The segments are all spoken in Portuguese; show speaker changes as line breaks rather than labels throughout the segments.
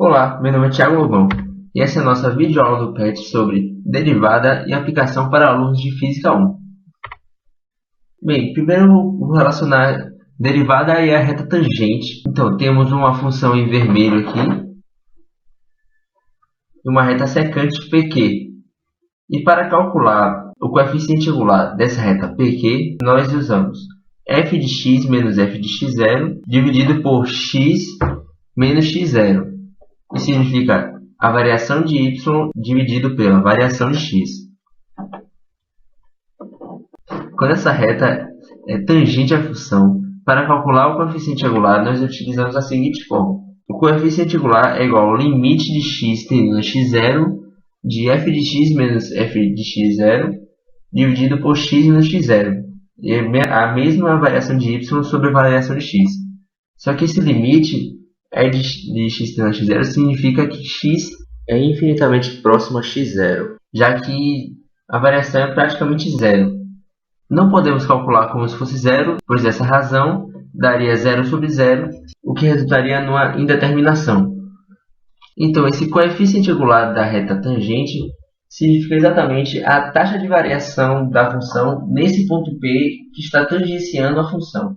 Olá, meu nome é Thiago Lobão e essa é a nossa videoaula do PET sobre derivada e aplicação para alunos de Física 1. Bem, primeiro vou relacionar derivada e a reta tangente. Então, temos uma função em vermelho aqui e uma reta secante PQ. E para calcular o coeficiente angular dessa reta PQ, nós usamos f de x menos f de x0 dividido por x menos x0. Isso significa a variação de y dividido pela variação de x. Quando essa reta é tangente à função, para calcular o coeficiente angular, nós utilizamos a seguinte forma. O coeficiente angular é igual ao limite de x tendendo a x0 de f de x menos f de x0 dividido por x menos x0. E é a mesma variação de y sobre a variação de x. Só que esse limite de x tendendo a x0 significa que x é infinitamente próximo a x0, já que a variação é praticamente zero. Não podemos calcular como se fosse zero, pois dessa razão daria 0 sobre 0, o que resultaria numa indeterminação. Então, esse coeficiente angular da reta tangente significa exatamente a taxa de variação da função nesse ponto P que está tangenciando a função.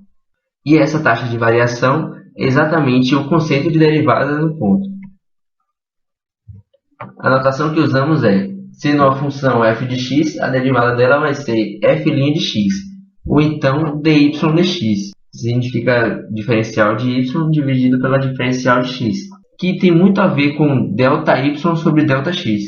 E essa taxa de variação é exatamente o conceito de derivada no ponto. A notação que usamos é, sendo a função f de x, a derivada dela vai ser f' de x, ou então dy dx. Significa diferencial de y dividido pela diferencial de x, que tem muito a ver com ΔY sobre ΔX.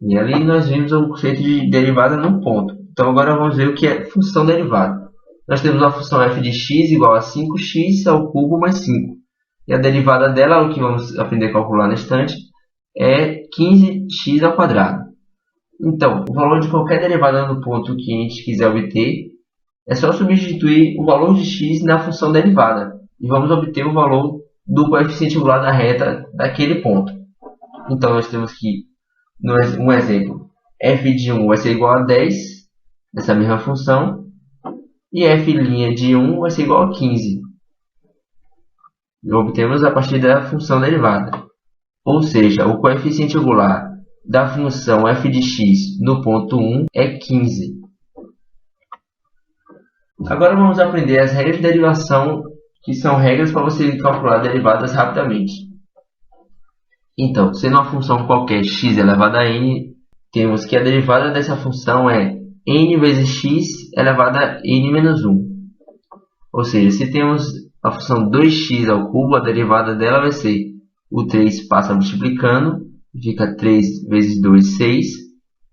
E ali nós vimos o conceito de derivada num ponto. Então agora vamos ver o que é função derivada. Nós temos a função f de x igual a 5x ao cubo mais 5. E a derivada dela, o que vamos aprender a calcular na instante, é 15x ao quadrado. Então, o valor de qualquer derivada no ponto que a gente quiser obter, é só substituir o valor de x na função derivada. E vamos obter o valor do coeficiente angular da reta daquele ponto. Então, nós temos que, um exemplo, f de 1 vai ser igual a 10, dessa mesma função, e f' de 1 vai ser igual a 15. E obtemos a partir da função derivada. Ou seja, o coeficiente angular da função f de x no ponto 1 é 15. Agora vamos aprender as regras de derivação, que são regras para você calcular derivadas rapidamente. Então, sendo uma função qualquer x elevado a n, temos que a derivada dessa função é n vezes x elevado a n menos 1. Ou seja, se temos a função 2x ao cubo, a derivada dela vai ser o 3 passa multiplicando, fica 3 vezes 2, 6,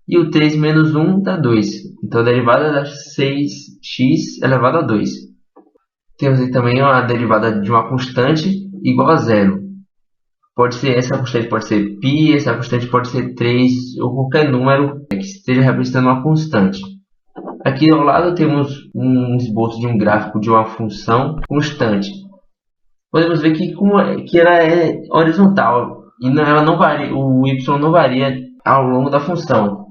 e o 3 menos 1 dá 2. Então a derivada dá 6x elevado a 2. Temos aí também a derivada de uma constante igual a zero. Essa constante pode ser π, essa constante pode ser 3, ou qualquer número que esteja representando uma constante. Aqui ao lado temos um esboço de um gráfico de uma função constante. Podemos ver que ela é horizontal e ela não varia, o y não varia ao longo da função,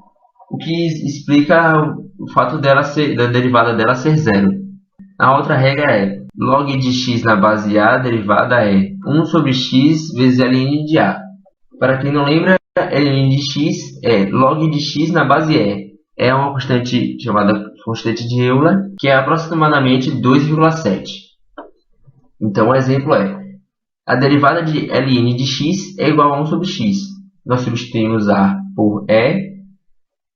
o que explica o fato da derivada dela ser zero. A outra regra é log de x na base a, a derivada é 1 sobre x vezes ln de a. Para quem não lembra, ln de x é log de x na base e. É uma constante chamada constante de Euler, que é aproximadamente 2,7. Então, o exemplo é, a derivada de ln de x é igual a 1 sobre x. Nós substituímos a por e,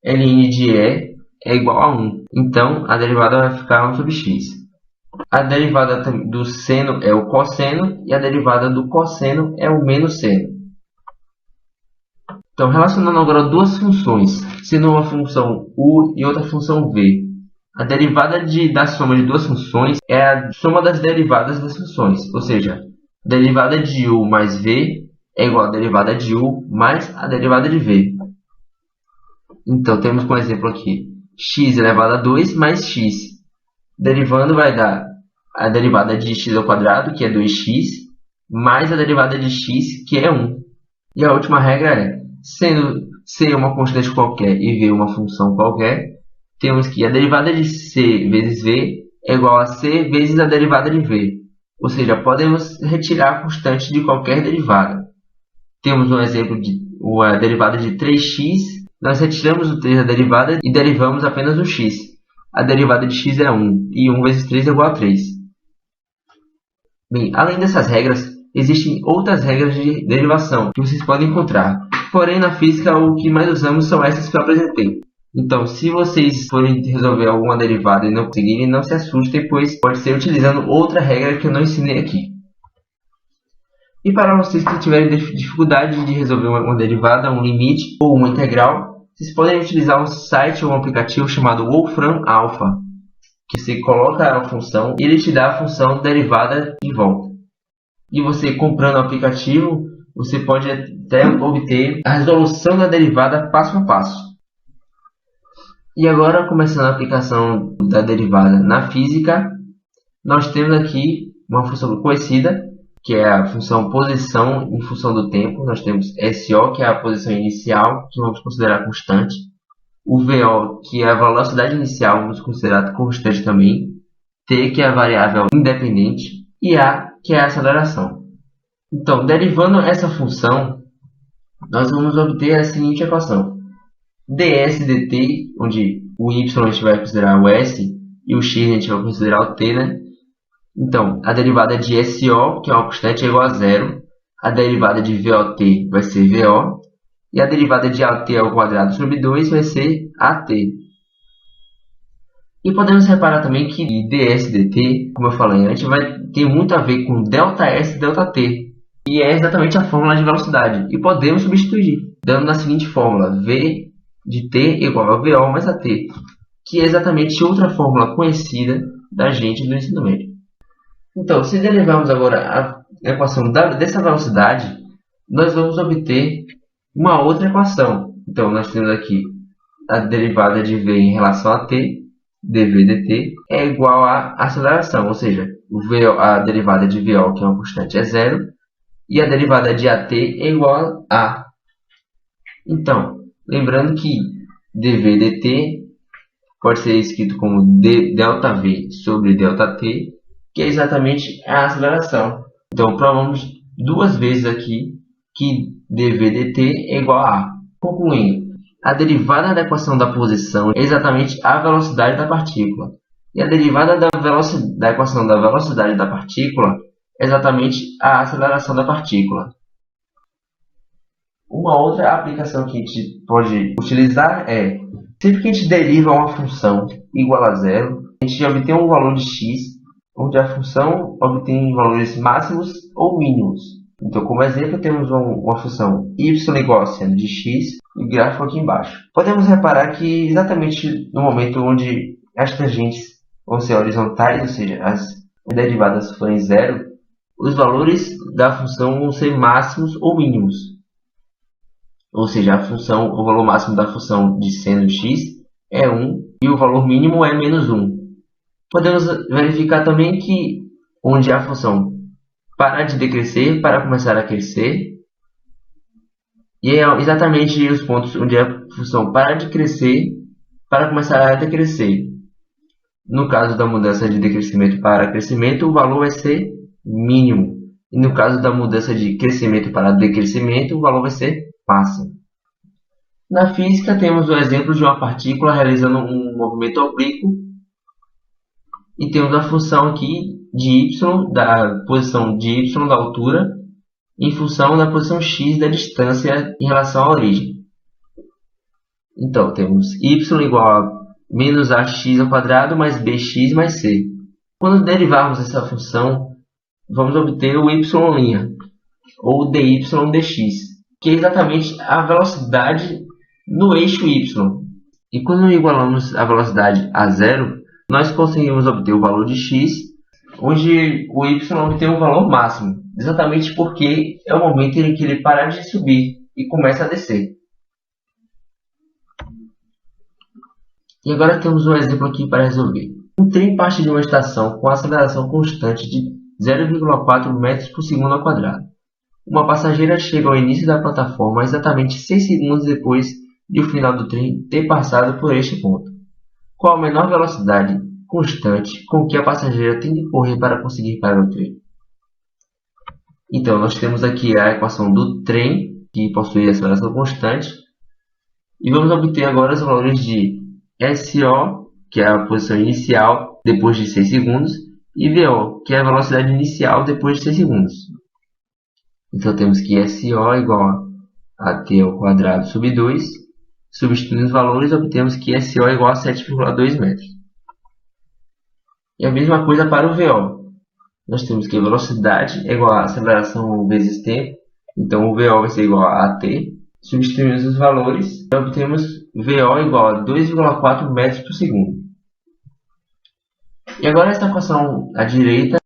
ln de e é igual a 1. Então, a derivada vai ficar 1 sobre x. A derivada do seno é o cosseno, e a derivada do cosseno é o menos seno. Então, relacionando agora duas funções, sendo uma função u e outra função v. A derivada da soma de duas funções é a soma das derivadas das funções. Ou seja, a derivada de u mais v é igual a derivada de u mais a derivada de v. Então, temos como exemplo aqui x elevado a 2 mais x. Derivando vai dar a derivada de x ao quadrado, que é 2x, mais a derivada de x, que é 1. E a última regra é, sendo c uma constante qualquer e v uma função qualquer, temos que a derivada de c vezes v é igual a c vezes a derivada de v. Ou seja, podemos retirar a constante de qualquer derivada. Temos um exemplo de uma derivada de 3x. Nós retiramos o 3 da derivada e derivamos apenas o x. A derivada de x é 1 e 1 vezes 3 é igual a 3. Bem, além dessas regras, existem outras regras de derivação que vocês podem encontrar. Porém, na física, o que mais usamos são essas que eu apresentei. Então, se vocês forem resolver alguma derivada e não conseguirem, não se assustem, pois pode ser utilizando outra regra que eu não ensinei aqui. E para vocês que tiverem dificuldade de resolver uma derivada, um limite ou uma integral, vocês podem utilizar um site ou um aplicativo chamado Wolfram Alpha, que você coloca a função e ele te dá a função derivada de volta. E você comprando o aplicativo, você pode até obter a resolução da derivada passo a passo. E agora, começando a aplicação da derivada na física, nós temos aqui uma função conhecida, que é a função posição em função do tempo. Nós temos SO, que é a posição inicial, que vamos considerar constante. O VO, que é a velocidade inicial, vamos considerar constante também. T, que é a variável independente. E A, que é a aceleração. Então, derivando essa função, nós vamos obter a seguinte equação. ds dt, onde o y a gente vai considerar o s e o x a gente vai considerar o t, né? Então, a derivada de SO, que é uma constante, é igual a zero. A derivada de VOT vai ser VO. E a derivada de AT ao quadrado sobre 2 vai ser AT. E podemos reparar também que ds dt, como eu falei antes, vai ter muito a ver com ΔS e ΔT. E é exatamente a fórmula de velocidade. E podemos substituir, dando na seguinte fórmula: V de t igual a VO mais AT, que é exatamente outra fórmula conhecida da gente do ensino médio. Então, se derivarmos agora a equação dessa velocidade, nós vamos obter uma outra equação. Então, nós temos aqui a derivada de v em relação a t, dv dt, é igual à aceleração, ou seja, a derivada de VO, que é uma constante, é zero, e a derivada de AT é igual a A. Então, lembrando que dv dt pode ser escrito como ΔV sobre ΔT, que é exatamente a aceleração. Então, provamos duas vezes aqui que dv dt é igual a A. Concluindo, a derivada da equação da posição é exatamente a velocidade da partícula. E a derivada da equação da velocidade da partícula é exatamente a aceleração da partícula. Uma outra aplicação que a gente pode utilizar é, sempre que a gente deriva uma função igual a zero, a gente obtém um valor de x, onde a função obtém valores máximos ou mínimos. Então, como exemplo, temos uma função y igual a seno de x e o gráfico aqui embaixo. Podemos reparar que exatamente no momento onde as tangentes vão ser horizontais, ou seja, as derivadas forem zero, os valores da função vão ser máximos ou mínimos. Ou seja, o valor máximo da função de seno de x é 1 e o valor mínimo é menos 1. Podemos verificar também que onde a função para de decrescer para começar a crescer, e é exatamente os pontos onde a função para de crescer para começar a decrescer. No caso da mudança de decrescimento para crescimento, o valor vai ser mínimo. E no caso da mudança de crescimento para decrescimento, o valor vai ser máximo. Na física, temos o exemplo de uma partícula realizando um movimento oblíquo. E temos a função aqui de y, da posição de y da altura, em função da posição x da distância em relação à origem. Então, temos y igual a menos ax ao quadrado mais bx mais c. Quando derivarmos essa função, vamos obter o y', ou dy dx, que é exatamente a velocidade no eixo y. E quando igualamos a velocidade a zero, nós conseguimos obter o valor de x, onde o y obtém um valor máximo, exatamente porque é o momento em que ele para de subir e começa a descer. E agora temos um exemplo aqui para resolver. Um trem parte de uma estação com aceleração constante de 0,4 metros por segundo ao quadrado. Uma passageira chega ao início da plataforma exatamente 6 segundos depois de o final do trem ter passado por este ponto. Qual a menor velocidade constante com que a passageira tem de correr para conseguir parar o trem? Então, nós temos aqui a equação do trem, que possui aceleração constante, e vamos obter agora os valores de SO, que é a posição inicial depois de 6 segundos, e VO, que é a velocidade inicial depois de 6 segundos. Então, temos que SO é igual a t ao quadrado sobre 2. Substituindo os valores, obtemos que SO é igual a 7,2 metros. E a mesma coisa para o VO. Nós temos que a velocidade é igual a aceleração vezes tempo. Então, o VO vai ser igual a t. Substituímos os valores e obtemos VO igual a 2,4 metros por segundo. E agora esta equação à direita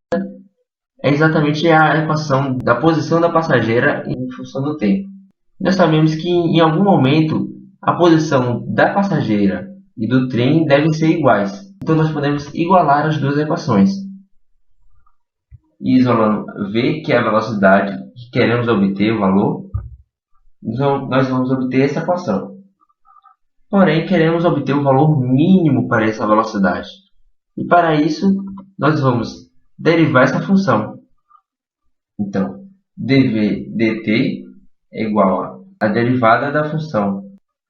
é exatamente a equação da posição da passageira em função do tempo. Nós sabemos que em algum momento a posição da passageira e do trem devem ser iguais. Então nós podemos igualar as duas equações. E isolando V, que é a velocidade que queremos obter, o valor, nós vamos obter essa equação. Porém, queremos obter o valor mínimo para essa velocidade. E para isso, nós vamos derivar essa função. Então, dv dt é igual a derivada da função.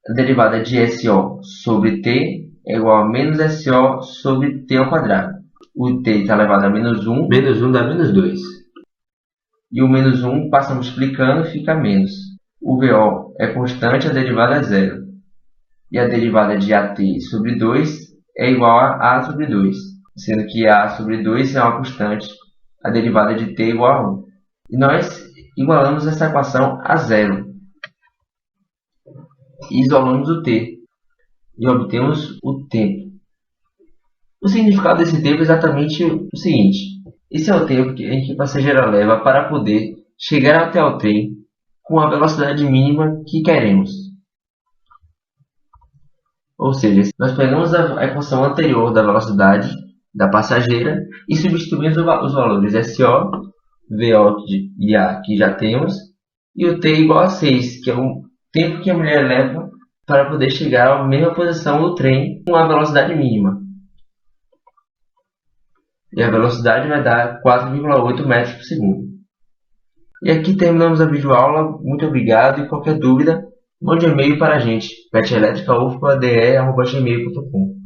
A derivada de SO sobre t é igual a menos SO sobre t ao quadrado. O t está elevado a menos 1 dá menos 2. E o menos 1 passa multiplicando e fica menos. O VO é constante, a derivada é zero. E a derivada de AT sobre 2 é igual a A sobre 2. Sendo que A sobre 2 é uma constante, a derivada de t é igual a 1. E nós igualamos essa equação a zero. E isolamos o t. E obtemos o tempo. O significado desse tempo é exatamente o seguinte. Esse é o tempo em que a passageira leva para poder chegar até o trem com a velocidade mínima que queremos. Ou seja, nós pegamos a equação anterior da velocidade da passageira e substituímos os valores SO, VO e A que já temos, e o T igual a 6, que é o tempo que a mulher leva para poder chegar à mesma posição do trem com a velocidade mínima. E a velocidade vai dar 4,8 metros por segundo. E aqui terminamos a videoaula. Muito obrigado e qualquer dúvida, mande um e-mail para a gente, petelétrica.ufpa.de@gmail.com.